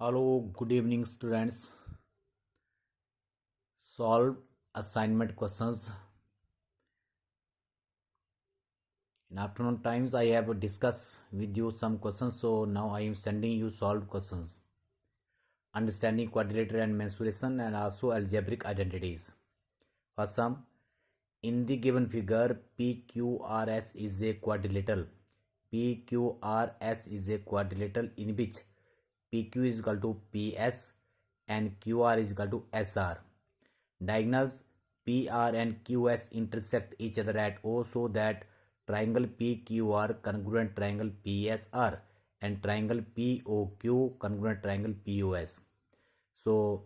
Hello, good evening, students. Solve assignment questions. In afternoon times, I have discussed with you some questions, so now I am sending you solved questions. Understanding quadrilateral and mensuration, and also algebraic identities. First sum. In the given figure, PQRS is a quadrilateral. PQRS is a quadrilateral in which PQ is equal to PS and QR is equal to SR. Diagonals PR and QS intersect each other at O, so that triangle PQR congruent triangle PSR and triangle POQ congruent triangle POS. So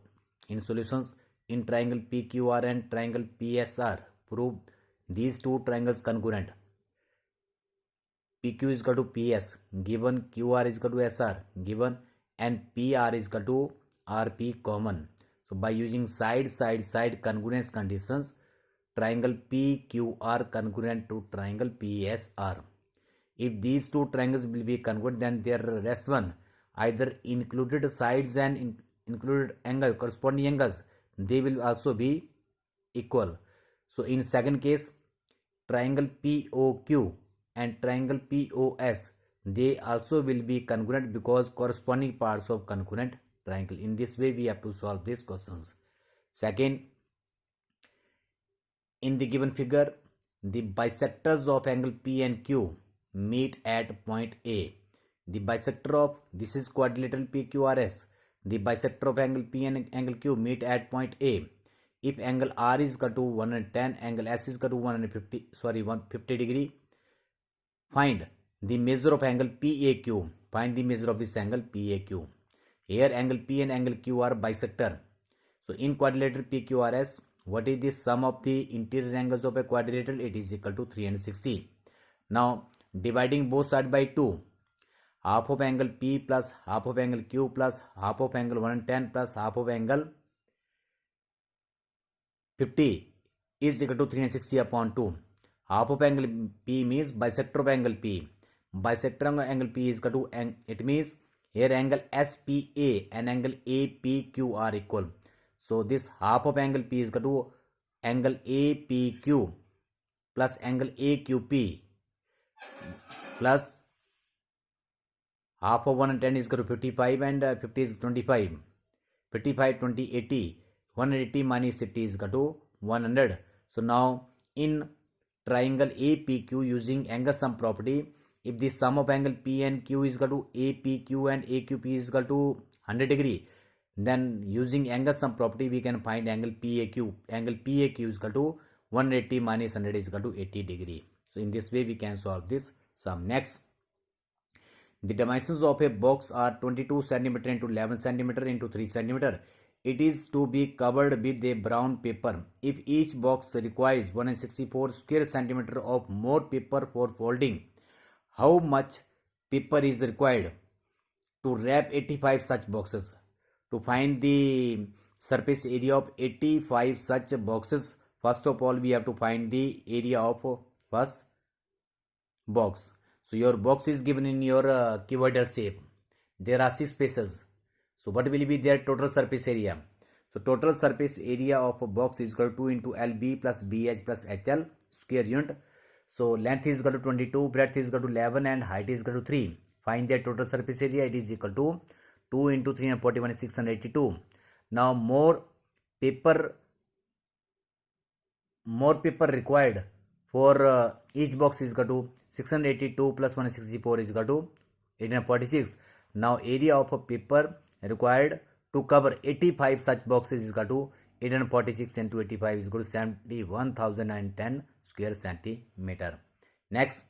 in solutions, in triangle PQR and triangle PSR, prove these two triangles congruent. PQ is equal to PS given, QR is equal to SR given, and PR is equal to RP common. So by using side congruence conditions, triangle PQR congruent to triangle PSR. If these two triangles will be congruent, then their rest one, either included sides and included angle, corresponding angles, they will also be equal. So in second case, triangle POQ and triangle POS, they also will be congruent because corresponding parts of congruent triangle. In this way we have to solve these questions. Second, in the given figure, the bisectors of angle P and Q meet at point A. The bisector of, this is quadrilateral PQRS, the bisector of angle P and angle Q meet at point A. If angle R is equal to 110, angle S is equal to 150 degree, find the measure of angle PAQ. Find the measure of this angle PAQ. Here angle P and angle Q are bisector. So in quadrilateral PQRS, what is the sum of the interior angles of a quadrilateral? It is equal to 360. Now dividing both sides by 2, half of angle P plus half of angle Q plus half of angle 110 plus half of angle 50 is equal to 360 upon 2. Half of angle P means bisector of angle P. Bisector of angle P is equal to, it means here angle SPA and angle APQ are equal. So this half of angle P is equal to angle APQ plus angle AQP plus half of 110 is equal to 55 and 50 is 25. 55, 20, 80. 180 minus 80 is equal to 100. So now in triangle APQ, using angle sum property, if the sum of angle P and Q is equal to APQ and AQP is equal to 100 degree, then using angle sum property we can find angle PAQ. Angle PAQ is equal to 180 minus 100 is equal to 80 degree. So in this way we can solve this sum. Next, the dimensions of a box are 22 cm into 11 cm into 3 cm. It is to be covered with a brown paper. If each box requires 164 square centimeter of more paper for folding, how much paper is required to wrap 85 such boxes? To find the surface area of 85 such boxes, first of all we have to find the area of first box. So your box is given in your cuboidal shape. There are 6 spaces. So what will be their total surface area? So total surface area of a box is equal to 2 into LB plus BH plus HL square unit. So length is equal to 22, breadth is equal to 11 and height is equal to 3. Find their total surface area. It is equal to 2 into 341 is 682. Now more paper required for each box is equal to 682 plus 164 is equal to 1846. Now area of a paper required to cover 85 such boxes is equal to 846 into 85 is equal to 71,010 square centimeter. Next,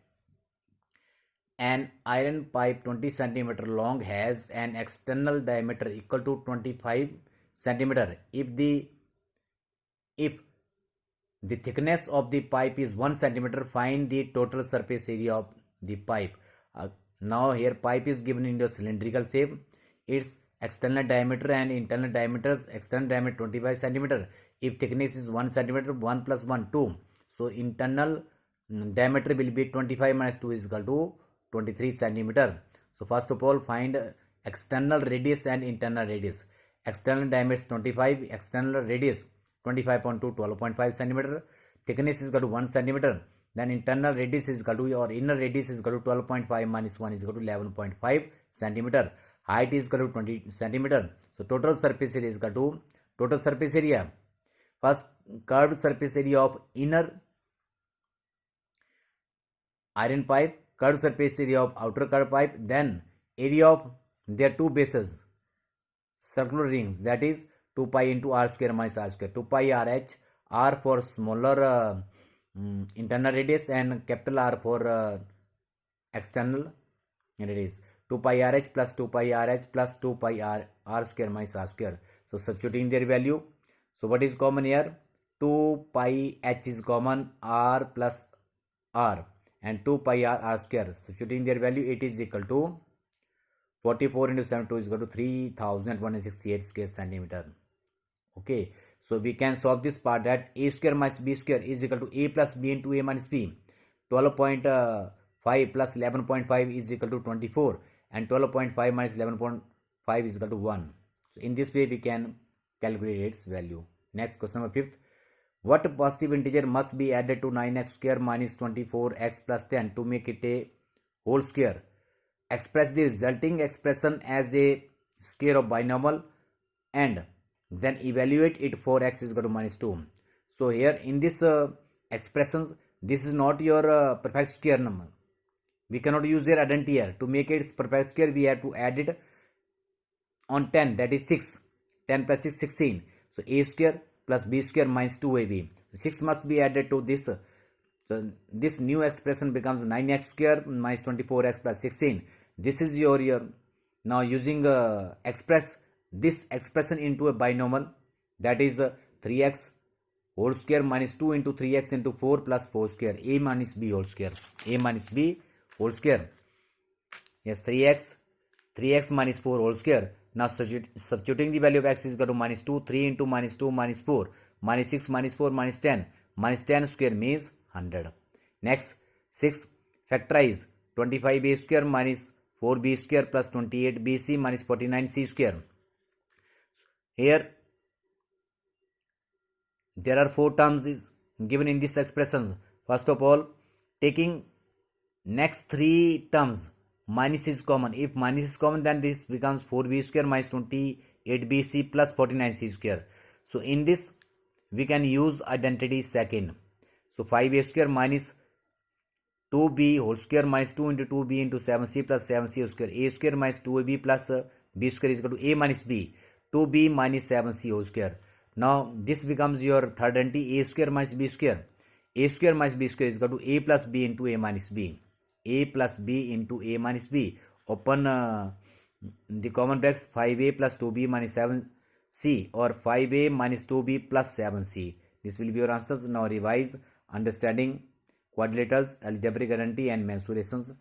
an iron pipe 20 centimeter long has an external diameter equal to 25 centimeter. If the thickness of the pipe is 1 centimeter, find the total surface area of the pipe. Now here pipe is given in the cylindrical shape. Its external diameter and internal diameters. External diameter 25 centimeter. If thickness is 1 centimeter, 1 plus 1 2. So internal diameter will be 25 minus 2 is equal to 23 centimeter. So first of all find external radius and internal radius. External diameter 25, external radius 25.2, 12.5 centimeter. Thickness is equal to 1 centimeter. Then internal radius is equal to, or inner radius is equal to 12.5 minus 1 is equal to 11.5 centimeter. Height is equal to 20 centimeter. So total surface area is equal to, total surface area, first curved surface area of inner iron pipe, curved surface area of outer curved pipe, then area of their two bases, circular rings, that is 2 pi into r square minus r square. 2 pi r h, r for smaller internal radius and capital R for external radius. 2 pi r h plus 2 pi r h plus 2 pi r square minus r square. So substituting their value. So what is common here? 2 pi h is common, r plus r, and 2 pi r square. Substituting their value, it is equal to 44 into 72 is equal to 3168 square centimeter. Okay, so we can solve this part, that a square minus b square is equal to a plus b into a minus b. 12.5 plus 11.5 is equal to 24, and 12.5 minus 11.5 is equal to 1. So in this way we can calculate its value. Next, question number 5th. What positive integer must be added to 9x square minus 24x plus 10 to make it a whole square? Express the resulting expression as a square of binomial and then evaluate it for x is equal to minus 2. So here in this expressions, this is not your perfect square number. We cannot use their identity here. To make it perfect square, we have to add it on 10, that is 6. 10 plus 6, 16. So a square plus b square minus 2ab. 6 must be added to this. So this new expression becomes 9x square minus 24x plus 16. This is your now using express this expression into a binomial, that is 3x whole square minus 2 into 3x into 4 plus 4 square, a minus b whole square, a minus b whole square. Yes, 3x minus 4 whole square. Now substituting the value of x is equal to minus 2, 3 into minus 2 minus 4, minus 6 minus 4 minus 10, minus 10 square means 100. Next, 6, factorize 25a square minus 4b square plus 28bc minus 49c square. Here there are 4 terms is given in this expression. First of all, taking next 3 terms, minus is common. If minus is common, then this becomes 4b square minus 28bc plus 49c square. So in this we can use identity second. So 5a square minus 2b whole square minus 2 into 2b into 7c plus 7c whole square, a square minus 2ab plus b square is equal to a minus b, 2b minus 7c whole square. Now this becomes your third identity, a square minus b square. A square minus b square is equal to a plus b into a minus b, a plus b into a minus b. Open the common brackets, 5a plus 2b minus 7c, or 5a minus 2b plus 7c. This will be your answers. Now revise understanding quadrilaters, algebraic identity and mensurations.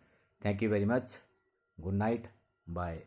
Thank you very much. Good night. Bye.